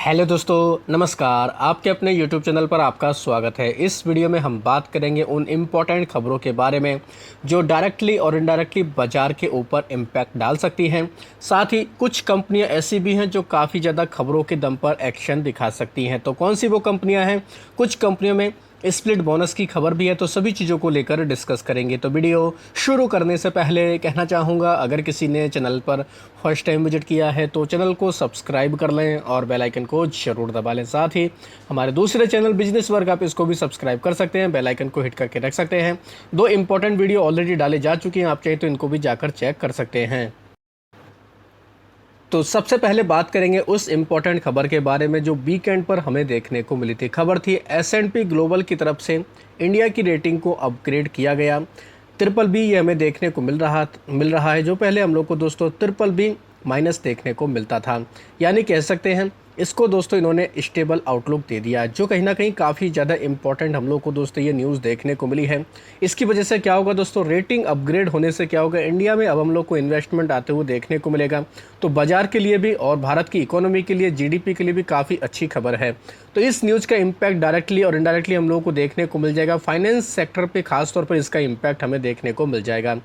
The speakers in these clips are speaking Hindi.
हेलो दोस्तों, नमस्कार। आपके अपने यूट्यूब चैनल पर आपका स्वागत है। इस वीडियो में हम बात करेंगे उन इम्पोर्टेंट खबरों के बारे में जो डायरेक्टली और इनडायरेक्टली बाजार के ऊपर इम्पैक्ट डाल सकती हैं। साथ ही कुछ कंपनियां ऐसी भी हैं जो काफ़ी ज़्यादा खबरों के दम पर एक्शन दिखा सकती हैं। तो कौन सी वो कंपनियां हैं? कुछ कंपनियों में स्प्लिट बोनस की खबर भी है, तो सभी चीज़ों को लेकर डिस्कस करेंगे। तो वीडियो शुरू करने से पहले कहना चाहूँगा, अगर किसी ने चैनल पर फर्स्ट टाइम विजिट किया है तो चैनल को सब्सक्राइब कर लें और बेल आइकन को ज़रूर दबा लें। साथ ही हमारे दूसरे चैनल बिजनेस वर्ग, आप इसको भी सब्सक्राइब कर सकते हैं, बेल आइकन को हिट करके रख सकते हैं। 2 इंपॉर्टेंट वीडियो ऑलरेडी डाले जा चुकी हैं, आप चाहे तो इनको भी जाकर चेक कर सकते हैं। तो सबसे पहले बात करेंगे उस इम्पोर्टेंट खबर के बारे में जो वीकेंड पर हमें देखने को मिली थी। खबर थी S&P ग्लोबल की तरफ से इंडिया की रेटिंग को अपग्रेड किया गया। ट्रिपल बी ये हमें देखने को मिल रहा है, जो पहले हम लोग को दोस्तों ट्रिपल बी माइनस देखने को मिलता था। यानी कह सकते हैं इसको दोस्तों इन्होंने स्टेबल आउटलुक दे दिया, जो कहीं ना कहीं काफ़ी ज़्यादा इंपॉर्टेंट हम लोग को दोस्तों ये न्यूज़ देखने को मिली है। इसकी वजह से क्या होगा दोस्तों, रेटिंग अपग्रेड होने से क्या होगा, इंडिया में अब हम लोग को इन्वेस्टमेंट आते हुए देखने को मिलेगा। तो बाजार के लिए भी और भारत की इकोनॉमी के लिए, जीडीपी के लिए भी काफ़ी अच्छी खबर है। तो इस न्यूज़ का इम्पैक्ट डायरेक्टली और इनडायरेक्टली हम लोग को देखने को मिल जाएगा। फाइनेंस सेक्टर पर खासतौर पर इसका इम्पैक्ट हमें देखने को मिल जाएगा।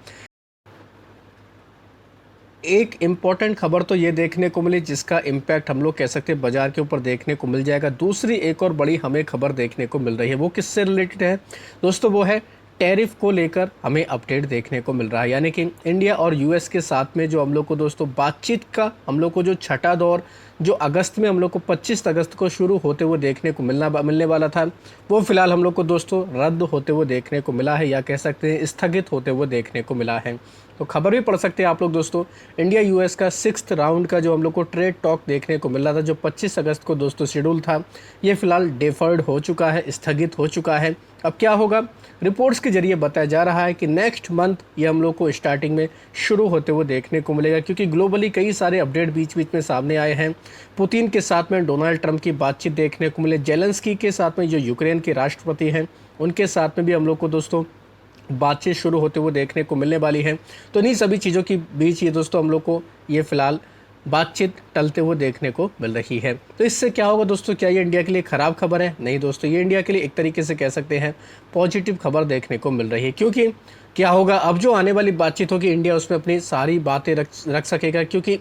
एक इम्पॉर्टेंट खबर तो ये देखने को मिली जिसका इम्पैक्ट हम लोग कह सकते हैं बाजार के ऊपर देखने को मिल जाएगा। दूसरी एक और बड़ी हमें खबर देखने को मिल रही है, वो किससे रिलेटेड है दोस्तों? वो है टैरिफ को लेकर हमें अपडेट देखने को मिल रहा है। यानी कि इंडिया और यूएस के साथ में जो हम लोग को दोस्तों बातचीत का हम लोग को जो छठा दौर जो अगस्त में हम लोग को 25 अगस्त को शुरू होते हुए देखने को मिलने वाला था, वो फिलहाल हम लोग को दोस्तों रद्द होते हुए देखने को मिला है, या कह सकते हैं स्थगित होते हुए देखने को मिला है। तो खबर भी पढ़ सकते हैं आप लोग दोस्तों, इंडिया यूएस का 6th राउंड का जो हम लोग को ट्रेड टॉक देखने को मिल रहा था, जो 25 अगस्त को दोस्तों शेड्यूल था, ये फिलहाल डेफर्ड हो चुका है, स्थगित हो चुका है। अब क्या होगा, रिपोर्ट्स के जरिए बताया जा रहा है कि नेक्स्ट मंथ ये हम लोग को स्टार्टिंग में शुरू होते हुए देखने को मिलेगा, क्योंकि ग्लोबली कई सारे अपडेट बीच बीच में सामने आए हैं। पुतिन के साथ में डोनाल्ड ट्रंप की बातचीत देखने को मिले, जेलेंस्की के साथ में जो यूक्रेन के राष्ट्रपति हैं उनके साथ में भी हम लोग को दोस्तों बातचीत शुरू होते हुए देखने को मिलने वाली है। तो इन्हीं सभी चीज़ों के बीच ये दोस्तों हम लोग को ये फिलहाल बातचीत टलते हुए देखने को मिल रही है। तो इससे क्या होगा दोस्तों, क्या ये इंडिया के लिए ख़राब खबर है? नहीं दोस्तों, ये इंडिया के लिए एक तरीके से कह सकते हैं पॉजिटिव खबर देखने को मिल रही है। क्योंकि क्या होगा, अब जो आने वाली बातचीत होगी इंडिया उसमें अपनी सारी बातें रख सकेगा, क्योंकि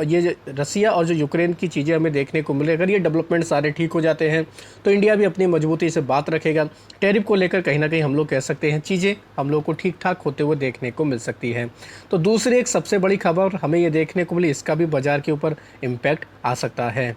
ये रसिया और जो यूक्रेन की चीज़ें हमें देखने को मिले, अगर ये डेवलपमेंट सारे ठीक हो जाते हैं तो इंडिया भी अपनी मजबूती से बात रखेगा। टैरिफ को लेकर कहीं ना कहीं हम लोग कह सकते हैं चीज़ें हम लोग को ठीक ठाक होते हुए देखने को मिल सकती है। तो दूसरी एक सबसे बड़ी खबर हमें ये देखने को मिली, इसका भी बाजार के ऊपर इम्पैक्ट आ सकता है।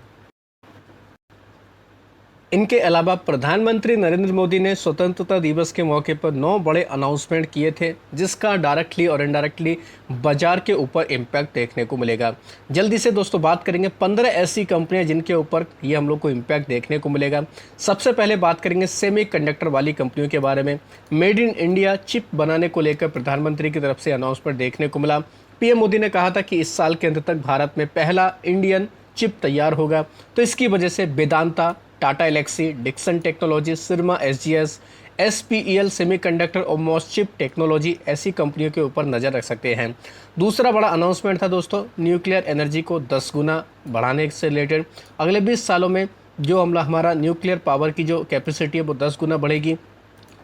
इनके अलावा प्रधानमंत्री नरेंद्र मोदी ने स्वतंत्रता दिवस के मौके पर 9 बड़े अनाउंसमेंट किए थे, जिसका डायरेक्टली और इनडायरेक्टली बाजार के ऊपर इम्पैक्ट देखने को मिलेगा। जल्दी से दोस्तों बात करेंगे 15 ऐसी कंपनियां जिनके ऊपर ये हम लोग को इम्पैक्ट देखने को मिलेगा। सबसे पहले बात करेंगे सेमीकंडक्टर वाली कंपनियों के बारे में। मेड इन इंडिया चिप बनाने को लेकर प्रधानमंत्री की तरफ से अनाउंसमेंट देखने को मिला। पीएम मोदी ने कहा था कि इस साल के अंत तक भारत में पहला इंडियन चिप तैयार होगा। तो इसकी वजह से Vedanta, Tata Elxsi, Dixon technology, Syrma SGS, SPEL semiconductor और मॉसचिप टेक्नोलॉजी ऐसी कंपनियों के ऊपर नज़र रख सकते हैं। दूसरा बड़ा अनाउंसमेंट था दोस्तों न्यूक्लियर एनर्जी को 10 गुना बढ़ाने से रिलेटेड। अगले 20 सालों में जो हमारा न्यूक्लियर पावर की जो कैपेसिटी है वो 10 गुना बढ़ेगी।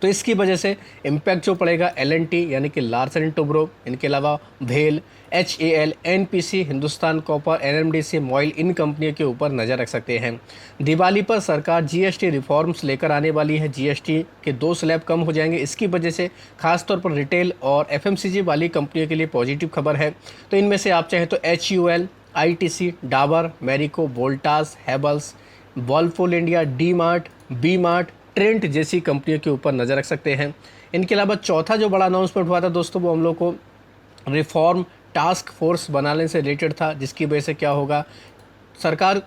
तो इसकी वजह से इम्पैक्ट जो पड़ेगा एलएनटी यानी कि लार्सन एंड टुब्रो, इनके अलावा भेल, HAL, NPC, Hindustan copper, NMDC, MOIL, इन कंपनियों के ऊपर नज़र रख सकते हैं। दिवाली पर सरकार जीएसटी रिफॉर्म्स लेकर आने वाली है। जीएसटी के 2 स्लैब कम हो जाएंगे। इसकी वजह से खासतौर पर रिटेल और एफएमसीजी वाली कंपनियों के लिए पॉजिटिव खबर है। तो इनमें से आप चाहें तो HUL, ITC, Dabur, Marico, Voltas, Havells, Whirlpool India, D Mart, B Mart, Trent जैसी कंपनियों के ऊपर नज़र रख सकते हैं। इनके अलावा चौथा जो बड़ा अनाउंसमेंट हुआ था दोस्तों, वो हम लोग को रिफॉर्म टास्क फोर्स बनाने से रिलेटेड था, जिसकी वजह से क्या होगा, सरकार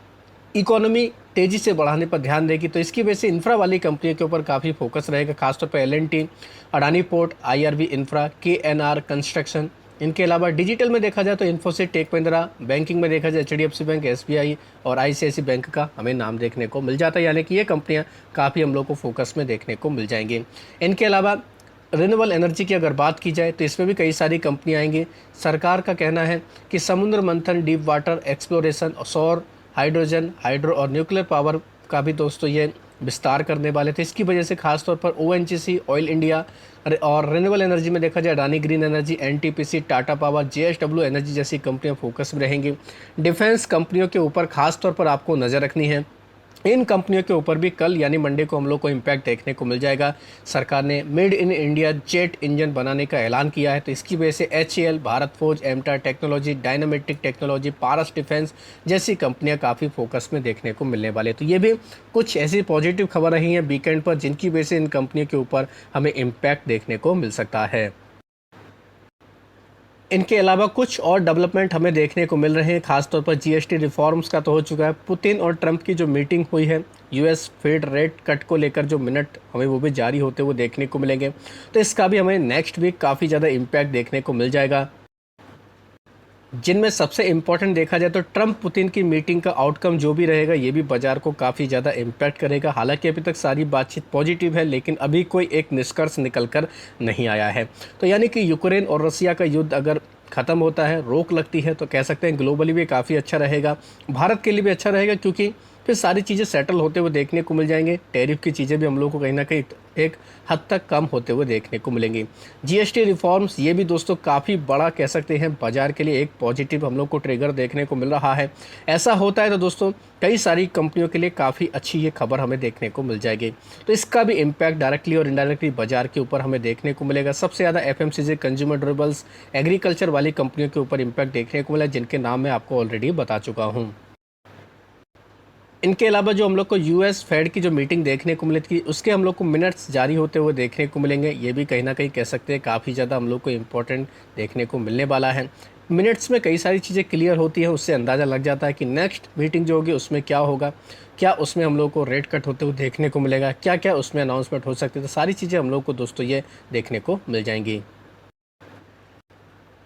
इकोनॉमी तेज़ी से बढ़ाने पर ध्यान देगी। तो इसकी वजह से इंफ्रा वाली कंपनियों के ऊपर काफ़ी फोकस रहेगा, खासतौर पर LNT, Adani port, IRB infra, KNR construction. इनके अलावा डिजिटल में देखा जाए तो इन्फोसिस, टेक महिंद्रा, बैंकिंग में देखा जाए एचडीएफसी बैंक, एसबीआई और आईसीआईसी बैंक का हमें नाम देखने को मिल जाता है। यानी कि ये कंपनियां काफ़ी हम लोग को फोकस में देखने को मिल जाएंगी। इनके अलावा रिन्यूएबल एनर्जी की अगर बात की जाए तो इसमें भी कई सारी कंपनियां आएंगी। सरकार का कहना है कि समुद्र मंथन, डीप वाटर एक्सप्लोरेशन, सौर हाइड्रोजन, हाइड्रो और न्यूक्लियर पावर का भी दोस्तों ये विस्तार करने वाले थे। इसकी वजह से खासतौर पर ओएनजीसी, ऑयल इंडिया और रिन्यूएबल एनर्जी में देखा जाए Adani green energy, NTPC, Tata power, JSW energy जैसी कंपनियां फोकस में रहेंगी। डिफेंस कंपनियों के ऊपर खासतौर पर आपको नज़र रखनी है। इन कंपनियों के ऊपर भी कल यानी मंडे को हम लोग को इम्पैक्ट देखने को मिल जाएगा। सरकार ने made in India jet engine बनाने का ऐलान किया है, तो इसकी वजह से HAL, Bharat Forge, MTAR technology, Dynamatic technology, Paras defence जैसी कंपनियां काफ़ी फोकस में देखने को मिलने वाले। तो ये भी कुछ ऐसी पॉजिटिव खबर रही हैं वीकेंड पर, जिनकी वजह से इन कंपनियों के ऊपर हमें इम्पैक्ट देखने को मिल सकता है। इनके अलावा कुछ और डेवलपमेंट हमें देखने को मिल रहे हैं, खासतौर पर जीएसटी रिफॉर्म्स का तो हो चुका है। पुतिन और ट्रंप की जो मीटिंग हुई है, यूएस फेड रेट कट को लेकर जो मिनट हमें वो भी जारी होते हुए देखने को मिलेंगे, तो इसका भी हमें नेक्स्ट वीक काफ़ी ज़्यादा इम्पैक्ट देखने को मिल जाएगा। जिनमें सबसे इम्पोर्टेंट देखा जाए तो ट्रंप पुतिन की मीटिंग का आउटकम जो भी रहेगा, ये भी बाजार को काफ़ी ज़्यादा इम्पैक्ट करेगा। हालांकि अभी तक सारी बातचीत पॉजिटिव है, लेकिन अभी कोई एक निष्कर्ष निकल कर नहीं आया है। तो यानी कि यूक्रेन और रसिया का युद्ध अगर ख़त्म होता है, रोक लगती है, तो कह सकते हैं ग्लोबली भी काफ़ी अच्छा रहेगा, भारत के लिए भी अच्छा रहेगा, क्योंकि फिर सारी चीज़ें सेटल होते हुए देखने को मिल जाएंगे। टैरिफ की चीज़ें भी हम लोग को कहीं ना कहीं एक हद तक कम होते हुए देखने को मिलेंगी। जीएसटी रिफॉर्म्स ये भी दोस्तों काफ़ी बड़ा कह सकते हैं बाजार के लिए एक पॉजिटिव हम लोग को ट्रिगर देखने को मिल रहा है। ऐसा होता है तो दोस्तों कई सारी कंपनियों के लिए काफ़ी अच्छी ये खबर हमें देखने को मिल जाएगी। तो इसका भी इम्पैक्ट डायरेक्टली और इनडायरेक्टली बाजार के ऊपर हमें देखने को मिलेगा। सबसे ज़्यादा एफएमसीजी, कंज्यूमर ड्यूरेबल्स, एग्रीकल्चर वाली कंपनियों के ऊपर इम्पैक्ट देखने को मिला, जिनके नाम मैं आपको ऑलरेडी बता चुका हूँ। इनके अलावा जो हम लोग को यूएस फेड की जो मीटिंग देखने को मिली थी, उसके हम लोग को मिनट्स जारी होते हुए देखने को मिलेंगे। ये भी कहीं ना कहीं कह सकते हैं काफ़ी ज़्यादा हम लोग को इम्पोर्टेंट देखने को मिलने वाला है। मिनट्स में कई सारी चीज़ें क्लियर होती हैं, उससे अंदाज़ा लग जाता है कि नेक्स्ट मीटिंग जो होगी उसमें क्या होगा, क्या उसमें हम लोग को रेट कट होते हुए देखने को मिलेगा, क्या क्या उसमें अनाउंसमेंट हो सकती है। तो सारी चीज़ें हम लोग को दोस्तों ये देखने को मिल जाएंगी।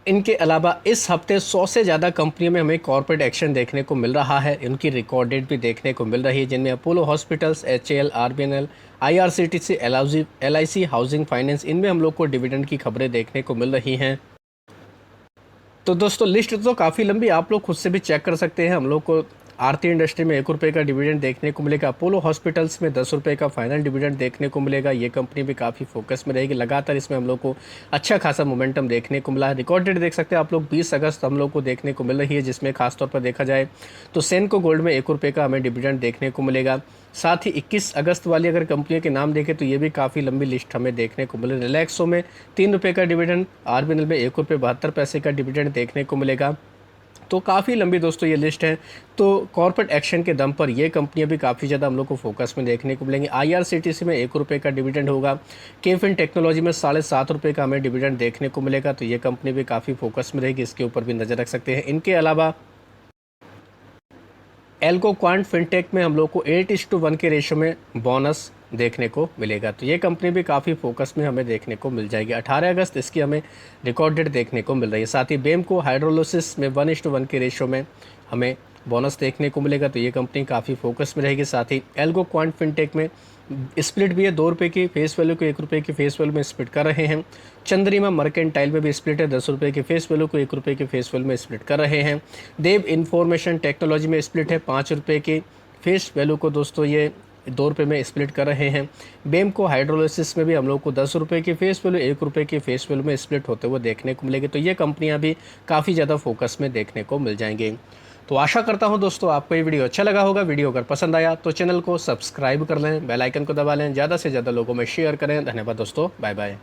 इनके अलावा इस हफ्ते 100 से ज़्यादा कंपनियों में हमें कॉर्पोरेट एक्शन देखने को मिल रहा है। इनकी रिकॉर्ड डेट भी देखने को मिल रही है, जिनमें Apollo hospitals, HAL, RBNL, IRCTC, LIC housing finance, इनमें हम लोग को डिविडेंड की खबरें देखने को मिल रही हैं। तो दोस्तों लिस्ट तो काफ़ी लंबी, आप लोग खुद से भी चेक कर सकते हैं। हम लोग को आरती इंडस्ट्री में 1 रुपये का डिविडेंड देखने को मिलेगा। अपोलो हॉस्पिटल्स में 10 रुपये का फाइनल डिविडेंड देखने को मिलेगा। ये कंपनी भी काफ़ी फोकस में रहेगी। लगातार इसमें हम लोग को अच्छा खासा मोमेंटम देखने को मिला है। रिकॉर्ड डेट देख सकते हैं आप लोग 20 अगस्त हम लोग को देखने को मिल रही है, जिसमें खासतौर पर देखा जाए तो सेनको गोल्ड में 1 रुपये का हमें डिविडेंड देखने को मिलेगा। साथ ही 21 अगस्त वाली अगर कंपनियों के नाम देखें तो ये भी काफ़ी लंबी लिस्ट हमें देखने को मिले। रिलैक्सो में 3 रुपये का डिविडेंड, आरबीएनएल में 1 रुपये 72 पैसे का डिविडेंड देखने को मिलेगा। तो काफ़ी लंबी दोस्तों ये लिस्ट है। तो कॉर्पोरेट एक्शन के दम पर ये कंपनियां भी काफ़ी ज़्यादा हम लोग को फोकस में देखने को मिलेंगी। आईआरसीटीसी में 1 रुपये का डिविडेंड होगा। केफिन टेक्नोलॉजी में 7.5 रुपये का हमें डिविडेंड देखने को मिलेगा। तो ये कंपनी भी काफ़ी फोकस में रहेगी, इसके ऊपर भी नज़र रख सकते हैं। इनके अलावा एल्को क्वांट फिनटेक में हम लोग को 8:1 के रेशो में बोनस देखने को मिलेगा। तो ये कंपनी भी काफ़ी फोकस में हमें देखने को मिल जाएगी। 18 अगस्त इसकी हमें रिकॉर्ड डेट देखने को मिल रही है। साथ ही बेमको हाइड्रोलिसिस में 1:1 के रेशो में हमें बोनस देखने को मिलेगा। तो ये कंपनी काफ़ी फोकस में रहेगी। साथ ही एल्गो क्वांट फिनटेक में स्प्लिट भी है, 2 रुपये की फेस वैल्यू को 1 रुपये की फेस वैल्यू में स्प्लिट कर रहे हैं। चंद्रिमा मर्केंटाइल में भी स्प्लिट है, 10 रुपये की फेस वैल्यू को 1 रुपये की फेस वैल्यू में स्प्लिट कर रहे हैं। देव इंफॉर्मेशन टेक्नोलॉजी में स्प्लिट है, 5 रुपये की फेस वैल्यू को दोस्तों ये 2 रुपये में स्प्लिट कर रहे हैं। बेमको हाइड्रोलिसिस में भी हम लोग को 10 रुपये की फेस वैल्यू 1 रुपये की फेस वैल्यू में स्प्लिट होते हुए देखने को मिलेगी। तो ये कंपनियां भी काफ़ी ज़्यादा फोकस में देखने को मिल जाएंगी। तो आशा करता हूं दोस्तों आपको ये वीडियो अच्छा लगा होगा। वीडियो अगर पसंद आया तो चैनल को सब्सक्राइब कर लें, बेल आइकन को दबा लें, ज़्यादा से ज़्यादा लोगों में शेयर करें। धन्यवाद दोस्तों, बाय बाय।